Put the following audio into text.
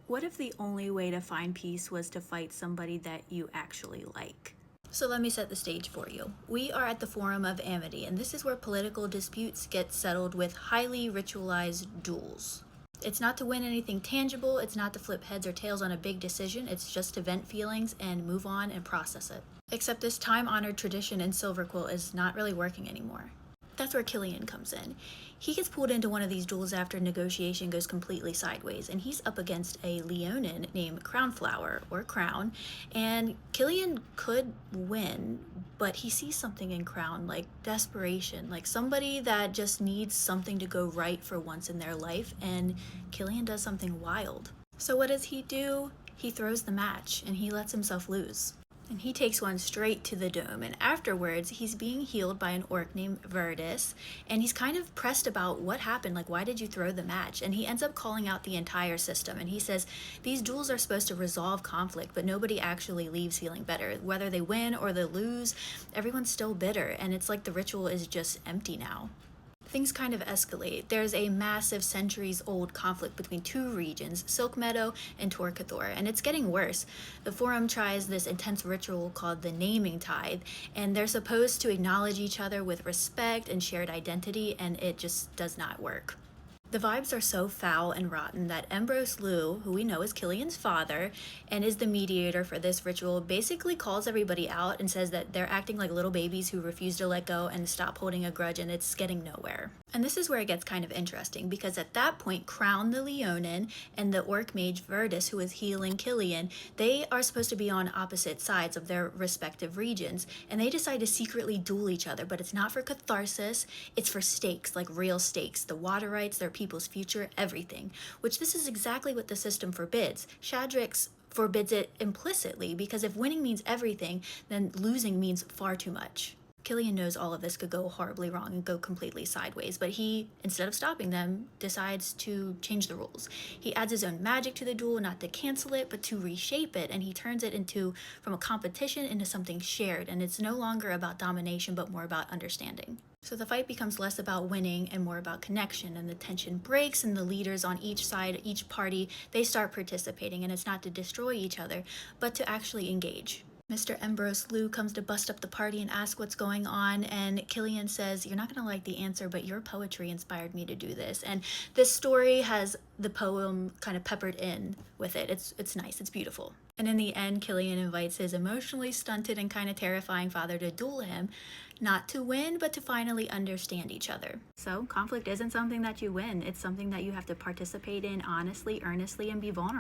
What if the only way to find peace was to fight somebody that you actually like? So let me set the stage for you. We are at the Forum of Amity, and this is where political disputes get settled with highly ritualized duels. It's not to win anything tangible, it's not to flip heads or tails on a big decision, it's just to vent feelings and move on and process it. Except this time-honored tradition in Silverquill is not really working anymore. That's where Killian comes in. He gets pulled into one of these duels after negotiation goes completely sideways, and he's up against a Leonin named Crownflower, or Crown, and Killian could win, but he sees something in Crown, like desperation, like somebody that just needs something to go right for once in their life, and Killian does something wild. So what does he do? He throws the match, and he lets himself lose. And he takes one straight to the dome, and afterwards he's being healed by an orc named Verdis, and he's kind of pressed about what happened, like why did you throw the match? And he ends up calling out the entire system, and he says these duels are supposed to resolve conflict, but nobody actually leaves feeling better. Whether they win or they lose, everyone's still bitter, and it's like the ritual is just empty now. Things kind of escalate. There's a massive centuries-old conflict between two regions, Silk Meadow and Torcathor, and it's getting worse. The Forum tries this intense ritual called the Naming Tithe, and they're supposed to acknowledge each other with respect and shared identity, and it just does not work. The vibes are so foul and rotten that Ambrose Liu, who we know is Killian's father and is the mediator for this ritual, basically calls everybody out and says that they're acting like little babies who refuse to let go and stop holding a grudge, and it's getting nowhere. And this is where it gets kind of interesting, because at that point, Crown the Leonin and the orc mage Verdis, who is healing Killian, they are supposed to be on opposite sides of their respective regions, and they decide to secretly duel each other, but it's not for catharsis, it's for stakes, like real stakes, the water rights, their people's future, everything, which this is exactly what the system forbids. Shadrix forbids it implicitly, because if winning means everything, then losing means far too much. Killian knows all of this could go horribly wrong and go completely sideways, but he, instead of stopping them, decides to change the rules. He adds his own magic to the duel, not to cancel it, but to reshape it, and he turns it from a competition into something shared, and it's no longer about domination, but more about understanding. So the fight becomes less about winning and more about connection, and the tension breaks, and the leaders on each side, each party, they start participating, and it's not to destroy each other, but to actually engage. Mr. Ambrose Liu comes to bust up the party and ask what's going on, and Killian says, "You're not going to like the answer, but your poetry inspired me to do this." And this story has the poem kind of peppered in with it. It's nice, it's beautiful. And in the end, Killian invites his emotionally stunted and kind of terrifying father to duel him, not to win, but to finally understand each other. So conflict isn't something that you win, it's something that you have to participate in honestly, earnestly, and be vulnerable.